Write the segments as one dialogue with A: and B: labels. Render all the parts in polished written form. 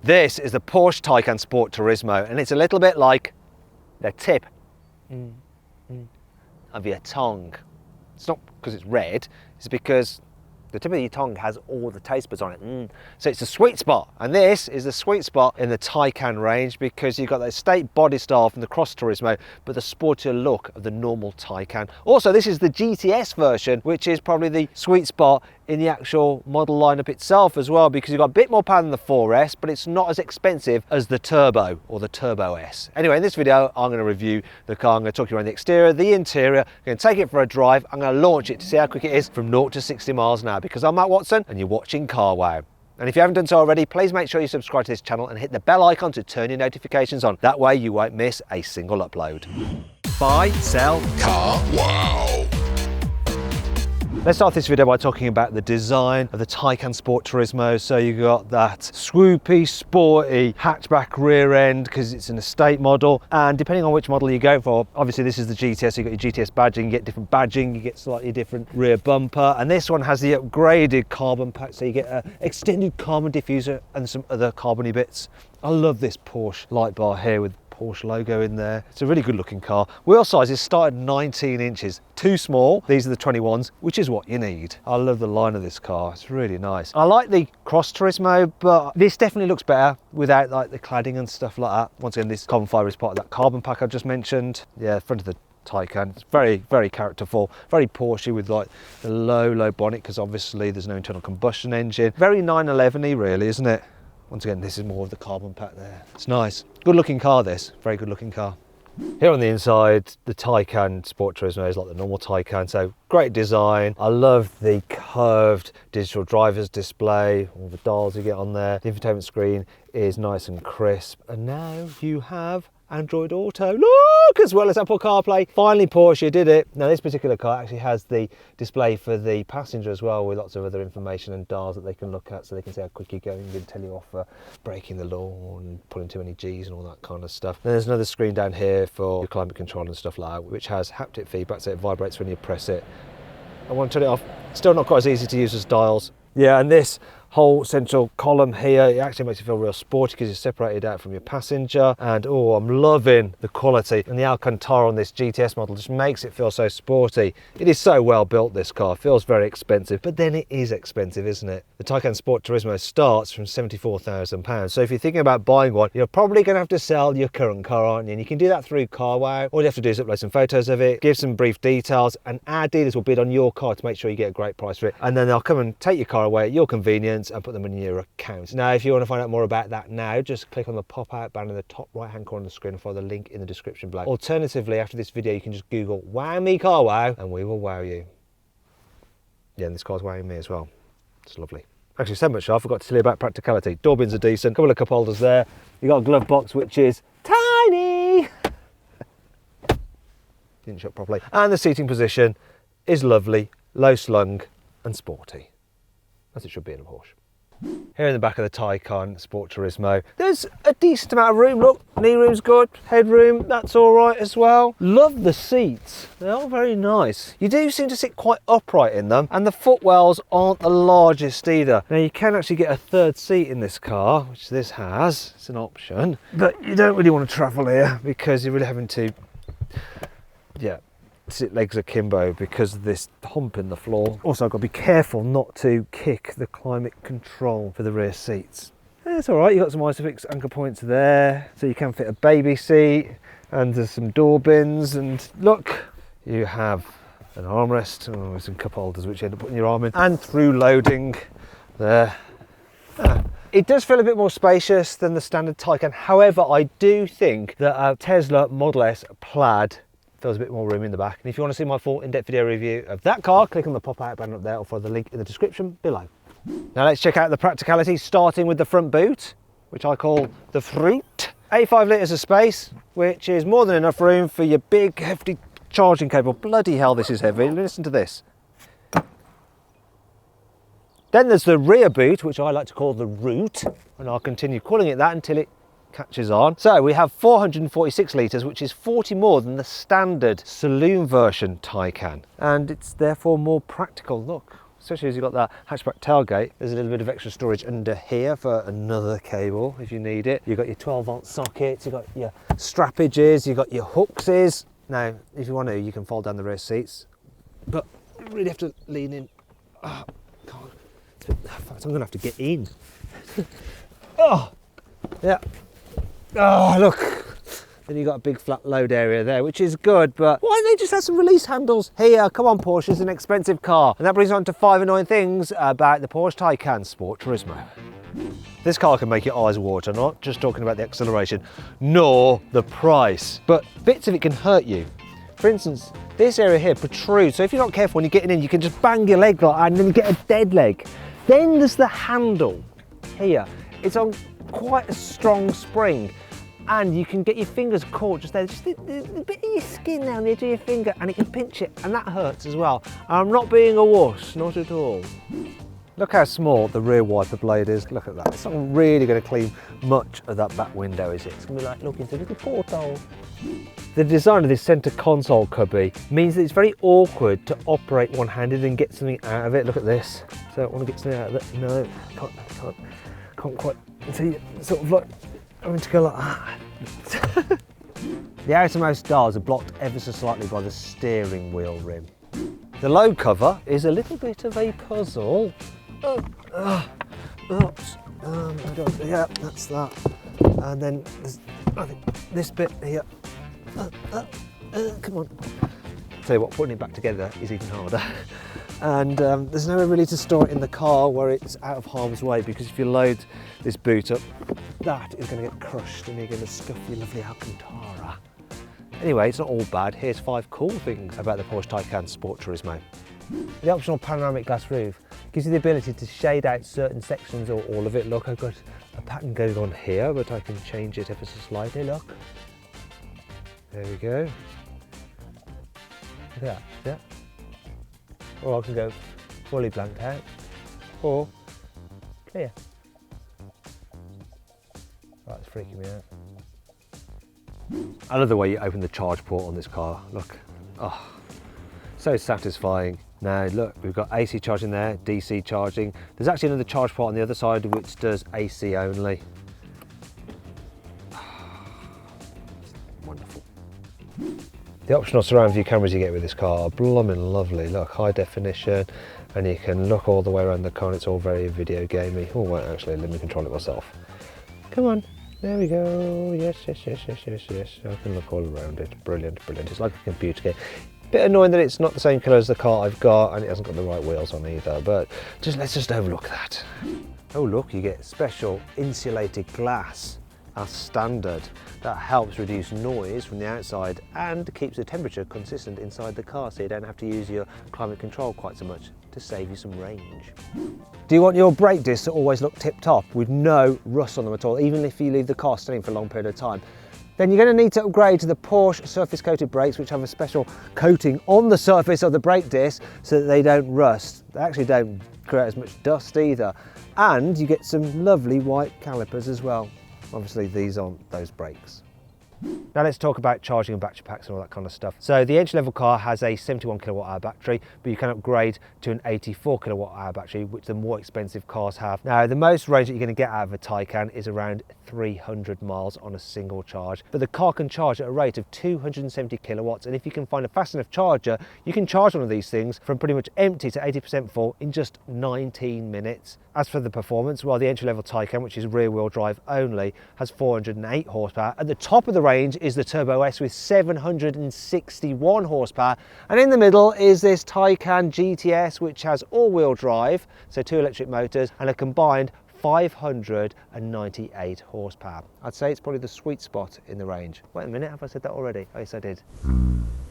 A: This is the Porsche Taycan Sport Turismo, and it's a little bit like the tip of your tongue. It's not because it's red, it's because the tip of your tongue has all the taste buds on it. So it's a sweet spot, and this is the sweet spot in the Taycan range because you've got the estate body style from the Cross Turismo, but the sportier look of the normal Taycan. Also, this is the GTS version, which is probably the sweet spot in the actual model lineup itself as well, because you've got a bit more power than the 4S, but it's not as expensive as the Turbo or the Turbo S. Anyway, in this video, I'm going to review the car. I'm going to talk you around the exterior, the interior. I'm going to take it for a drive. I'm going to launch it to see how quick it is from 0 to 60 miles an hour, because I'm Matt Watson and you're watching CarWow. And if you haven't done so already, please make sure you subscribe to this channel and hit the bell icon to turn your notifications on. That way you won't miss a single upload. Buy, sell, CarWow. Let's start this video by talking about the design of the Taycan Sport Turismo. So you've got that swoopy, sporty hatchback rear end because it's an estate model. And depending on which model you go for, obviously this is the GTS, so you've got your GTS badging, you get different badging, you get slightly different rear bumper. And this one has the upgraded carbon pack, so you get an extended carbon diffuser and some other carbony bits. I love this Porsche light bar here with Porsche logo in there. It's a really good looking car. Wheel sizes start at 19 inches. Too small. These are the 21s, which is what you need. I love the line of this car. It's really nice. I like the Cross Turismo, but this definitely looks better without like the cladding and stuff like that. Once again, this carbon fibre is part of that carbon pack I just mentioned. Yeah, front of the Taycan. It's very, very characterful, very Porsche with like the low bonnet because obviously there's no internal combustion engine. Very 911-y really, isn't it? Once again, this is more of the carbon pack there. It's nice. Good looking car this, very good looking car. Here on the inside, the Taycan Sport Turismo is like the normal Taycan, so great design. I love the curved digital driver's display, all the dials you get on there. The infotainment screen is nice and crisp. And now you have Android Auto, look, as well as Apple CarPlay. Finally, Porsche did it. Now this particular car actually has the display for the passenger as well, with lots of other information and dials that they can look at, so they can see how quick you're going and tell you off for breaking the law and pulling too many G's and all that kind of stuff. Then there's another screen down here for your climate control and stuff like that, which has haptic feedback, so it vibrates when you press it. I want to turn it off. Still not quite as easy to use as dials. Yeah, and this whole central column here, it actually makes you feel real sporty because you're separated out from your passenger. And oh, I'm loving the quality, and the Alcantara on this GTS model just makes it feel so sporty. It is so well built, this car. It feels very expensive, but then it is expensive, isn't it? The Taycan Sport Turismo starts from £74,000. So if you're thinking about buying one, you're probably going to have to sell your current car, aren't you? And you can do that through CarWow. All you have to do is upload some photos of it, give some brief details, and our dealers will bid on your car to make sure you get a great price for it. And then they'll come and take your car away at your convenience and put them in your account. Now, if you want to find out more about that now, just click on the pop-out banner in the top right-hand corner of the screen and follow the link in the description below. Alternatively, after this video, you can just Google "Wow Me CarWow" and we will wow you. Yeah, and this car's wowing me as well. It's lovely. Actually, so much I forgot to tell you about practicality. Door bins are decent, couple of cup holders there. You got a glove box, which is tiny. Didn't shut properly. And the seating position is lovely, low slung and sporty, as it should be in a Porsche. Here in the back of the Taycan Sport Turismo, there's a decent amount of room. Look, knee room's good, headroom, that's all right as well. Love the seats, they are very nice. You do seem to sit quite upright in them, and the footwells aren't the largest either. Now you can actually get a third seat in this car, which this has, it's an option, but you don't really want to travel here because you're really having to, yeah, sit legs akimbo because of this hump in the floor. Also, I've got to be careful not to kick the climate control for the rear seats. It's all right, you've got some Isofix anchor points there, so you can fit a baby seat, and there's some door bins, and look, you have an armrest, oh, some cup holders which you end up putting your arm in, and through loading there. It does feel a bit more spacious than the standard Taycan. However, I do think that a Tesla Model S Plaid feels a bit more room in the back. And if you want to see my full in-depth video review of that car, click on the pop-out banner up there or follow the link in the description below. Now let's check out the practicality, starting with the front boot, which I call the fruit. 85 litres of space, which is more than enough room for your big, hefty charging cable. Bloody hell, this is heavy. Listen to this. Then there's the rear boot, which I like to call the root, and I'll continue calling it that until it catches on. So we have 446 litres, which is 40 more than the standard saloon version Taycan, and it's therefore more practical. Look, especially as you've got that hatchback tailgate. There's a little bit of extra storage under here for another cable if you need it. You've got your 12-volt sockets, you've got your strappages, you've got your hookses. Now, if you want to, you can fold down the rear seats, but you really have to lean in. Oh, God. In fact, I'm going to have to get in. Oh, yeah. Oh, look. Then you've got a big flat load area there, which is good, but why don't they just have some release handles here? Come on, Porsche, it's an expensive car. And that brings on to 5 annoying things about the Porsche Taycan Sport Turismo. This car can make your eyes water, not just talking about the acceleration, nor the price, but bits of it can hurt you. For instance, this area here protrudes, so if you're not careful when you're getting in, you can just bang your leg like that and then you get a dead leg. Then there's the handle here. It's on quite a strong spring, and you can get your fingers caught just there, just a bit of your skin down the edge of your finger, and it can pinch it, and that hurts as well. I'm not being a wuss, not at all. Look how small the rear wiper blade is. Look at that. It's not really going to clean much of that back window, is it? It's going to be like looking through a little porthole. The design of this centre console cubby means that it's very awkward to operate one-handed and get something out of it. Look at this. So I want to get something out of it. No, can't quite. So you sort of like having to go like that. The outermost dials are blocked ever so slightly by the steering wheel rim. The load cover is a little bit of a puzzle. Yeah, that's that. And then there's, I think, this bit here. Come on. Tell you what, putting it back together is even harder. And there's nowhere really to store it in the car where it's out of harm's way, because if you load this boot up, that is going to get crushed and you're going to scuff your lovely Alcantara. Anyway, it's not all bad. Here's 5 cool things about the Porsche Taycan Sport Turismo. The optional panoramic glass roof gives you the ability to shade out certain sections or all of it. Look, I've got a pattern going on here, but I can change it ever so slightly, look. There we go. Look at that, yeah. Or I can go fully blanked out, or clear. Right, it's freaking me out. I love the way you open the charge port on this car. Look, oh, so satisfying. Now look, we've got AC charging there, DC charging. There's actually another charge port on the other side which does AC only. Wonderful. The optional surround view cameras you get with this car are blooming lovely. Look, high definition, and you can look all the way around the car and it's all very video gamey. Oh, wait, actually, let me control it myself. Come on. There we go. Yes. I can look all around it. Brilliant. It's like a computer game. Bit annoying that it's not the same colour as the car I've got, and it hasn't got the right wheels on either, but let's just overlook that. Oh look, you get special insulated glass as standard. That helps reduce noise from the outside and keeps the temperature consistent inside the car, so you don't have to use your climate control quite so much, to save you some range. Do you want your brake discs to always look tip-top with no rust on them at all, even if you leave the car standing for a long period of time? Then you're going to need to upgrade to the Porsche surface coated brakes, which have a special coating on the surface of the brake disc so that they don't rust. They actually don't create as much dust either. And you get some lovely white calipers as well. Obviously these aren't those brakes. Now let's talk about charging and battery packs and all that kind of stuff. So the entry level car has a 71 kilowatt hour battery, but you can upgrade to an 84 kilowatt hour battery, which the more expensive cars have. Now the most range that you're going to get out of a Taycan is around 300 miles on a single charge, but the car can charge at a rate of 270 kilowatts, and if you can find a fast enough charger, you can charge one of these things from pretty much empty to 80% full in just 19 minutes. As for the performance, well, the entry level Taycan, which is rear wheel drive only, has 408 horsepower. At the top of the range is the Turbo S with 761 horsepower, and in the middle is this Taycan GTS, which has all-wheel drive, so 2 electric motors and a combined 598 horsepower. I'd say it's probably the sweet spot in the range. Wait a minute, have I said that already? Oh yes, I did.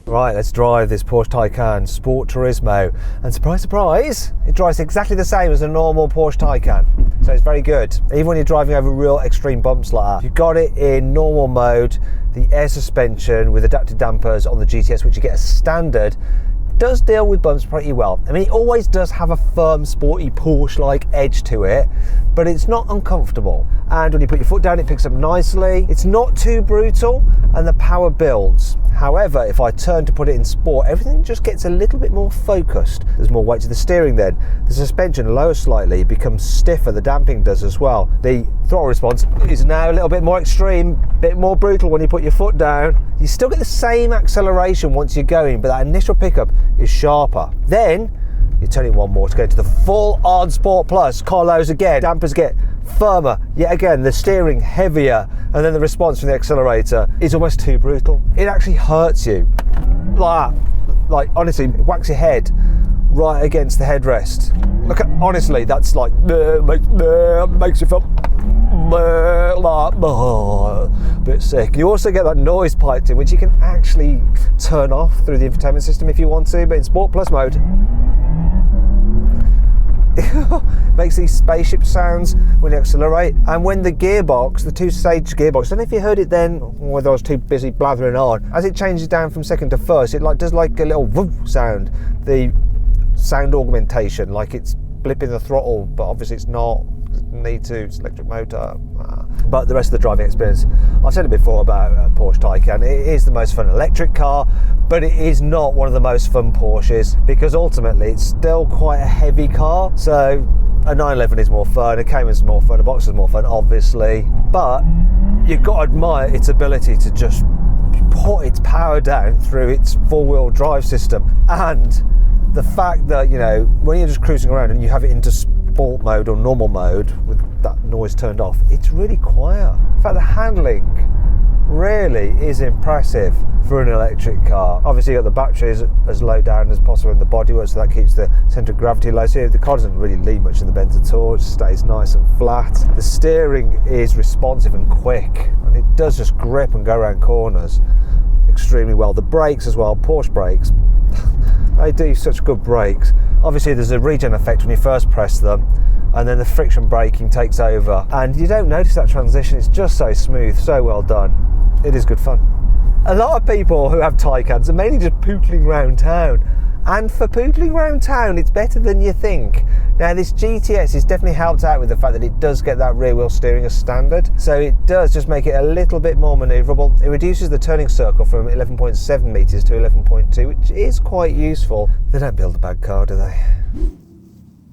A: Right, let's drive this Porsche Taycan Sport Turismo, and surprise, surprise, it drives exactly the same as a normal Porsche Taycan, so it's very good. Even when you're driving over real extreme bumps like that. You've got it in normal mode, the air suspension with adaptive dampers on the GTS, which you get as standard, does deal with bumps pretty well. I mean, it always does have a firm, sporty Porsche-like edge to it, but it's not uncomfortable. And when you put your foot down, it picks up nicely. It's not too brutal, and the power builds. However, if I turn to put it in sport, everything just gets a little bit more focused. There's more weight to the steering then. The suspension lowers slightly, becomes stiffer, the damping does as well. The throttle response is now a little bit more extreme, a bit more brutal when you put your foot down. You still get the same acceleration once you're going, but that initial pickup is sharper. Then, you turn it one more to go to the full-on Sport Plus. Car lows again, dampers get firmer, yet again the steering heavier, and then the response from the accelerator is almost too brutal. It actually hurts you, like honestly, it whacks your head right against the headrest. Look at, honestly, that's like makes you feel like a bit sick. You also get that noise piped in, which you can actually turn off through the infotainment system if you want to, but in Sport Plus mode makes these spaceship sounds when you accelerate. And when the gearbox, the two-stage gearbox, I don't know if you heard it then, or whether I was too busy blathering on, as it changes down from second to first, it does like a little woof sound, the sound augmentation, like it's blipping the throttle, but obviously it's not. Need to, it's electric motor. But the rest of the driving experience, I've said it before about Porsche Taycan, it is the most fun electric car, but it is not one of the most fun Porsches, because ultimately it's still quite a heavy car. So a 911 is more fun, a Cayman's more fun, a Boxer's more fun, obviously, but you've got to admire its ability to just put its power down through its four-wheel drive system. And the fact that, you know, when you're just cruising around and you have it into sport mode or normal mode with that noise turned off, it's really quiet. In fact, the handling really is impressive for an electric car. Obviously, you got the batteries as low down as possible in the bodywork, so that keeps the centre of gravity low. So the car doesn't really lean much in the bends at all, it just stays nice and flat. The steering is responsive and quick, and it does just grip and go around corners extremely well. The brakes as well, Porsche brakes, they do such good brakes. Obviously there's a regen effect when you first press them, and then the friction braking takes over, and you don't notice that transition. It's just so smooth, so well done. It is good fun. A lot of people who have Taycans are mainly just pootling around town, and for pootling around town it's better than you think. Now this GTS is definitely helped out with the fact that it does get that rear wheel steering as standard, so it does just make it a little bit more manoeuvrable. It reduces the turning circle from 11.7 metres to 11.2, which is quite useful. They don't build a bad car, do they?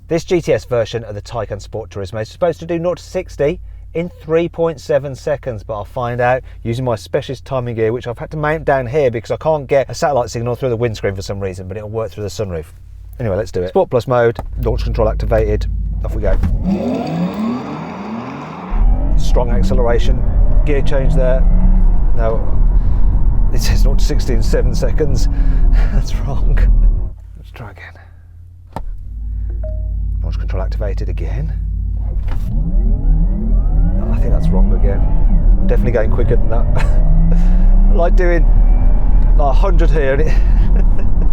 A: This GTS version of the Taycan Sport Turismo is supposed to do 0 to 60 in 3.7 seconds, but I'll find out using my specialist timing gear, which I've had to mount down here because I can't get a satellite signal through the windscreen for some reason, but it'll work through the sunroof. Anyway, let's do it. Sport Plus mode, launch control activated, off we go. Strong acceleration, gear change there. No, it says 0 to 60 in 7 seconds. That's wrong. Let's try again. Launch control activated again. I think that's wrong again. I'm definitely going quicker than that. I like doing like 100 here and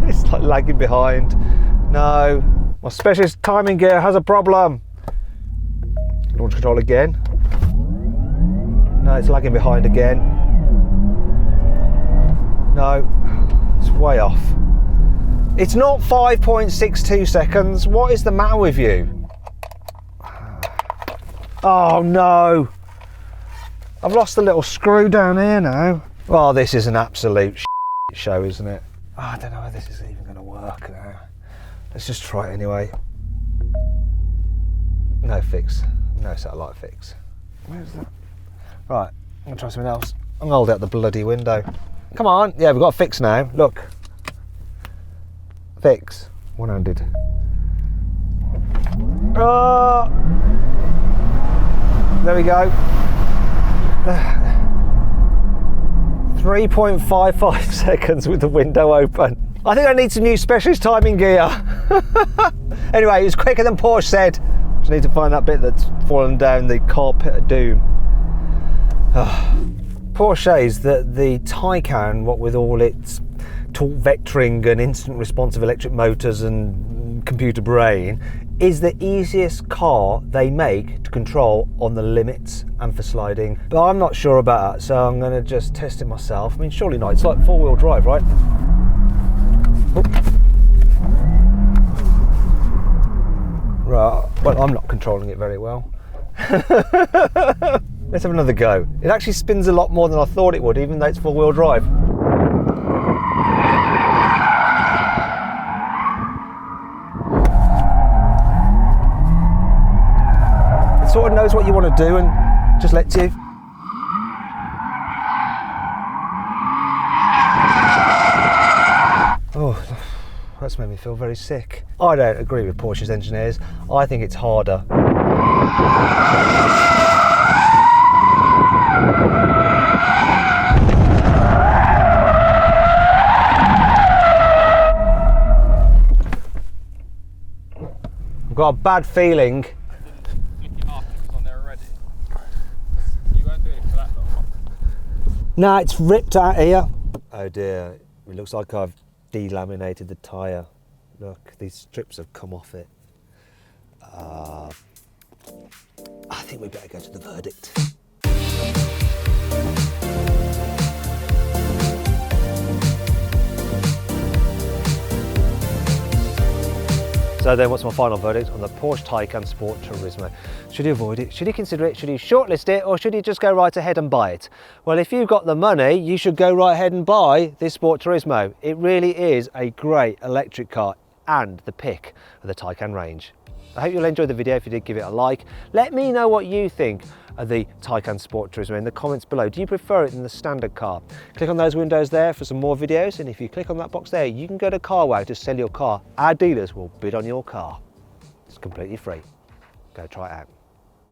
A: it's like lagging behind. No, my specialist timing gear has a problem. Launch control again. No, it's lagging behind again. No, it's way off. It's not 5.62 seconds. What is the matter with you? Oh no. I've lost the little screw down here now. Well, this is an absolute show, isn't it? Oh, I don't know how this is even going to work now. Let's just try it anyway. No fix. No satellite fix. Where's that? Right, I'm going to try something else. I'm going to hold out the bloody window. Come on. Yeah, we've got a fix now. Look. Fix. One-handed. 'There we go. 3.55 seconds with the window open. I think I need some new specialist timing gear. Anyway, it was quicker than Porsche said. Just need to find that bit that's fallen down the carpet of doom. Porsche says that the Taycan, what with all its torque vectoring and instant responsive electric motors and computer brain, is the easiest car they make to control on the limits and for sliding. But I'm not sure about that, so I'm going to just test it myself. I mean, surely not. It's like four-wheel drive, right? Oh. Right, well, I'm not controlling it very well. Let's have another go. It actually spins a lot more than I thought it would, even though it's four-wheel drive. It sort of knows what you want to do and just lets you. Oh, that's made me feel very sick. I don't agree with Porsche's engineers. I think it's harder. I've got a bad feeling. No, it's ripped out here. Oh dear, it looks like I've delaminated the tyre. Look, these strips have come off it. I think we better go to the verdict. So then, what's my final verdict on the Porsche Taycan Sport Turismo? Should you avoid it? Should you consider it? Should you shortlist it? Or should you just go right ahead and buy it? Well, if you've got the money, you should go right ahead and buy this Sport Turismo. It really is a great electric car and the pick of the Taycan range. I hope you'll enjoy the video. If you did, give it a like. Let me know what you think of the Taycan Sport Turismo in the comments below. Do you prefer it than the standard car? Click on those windows there for some more videos, and if you click on that box there, you can go to carwow to sell your car. Our dealers will bid on your car. It's completely free. Go try it out.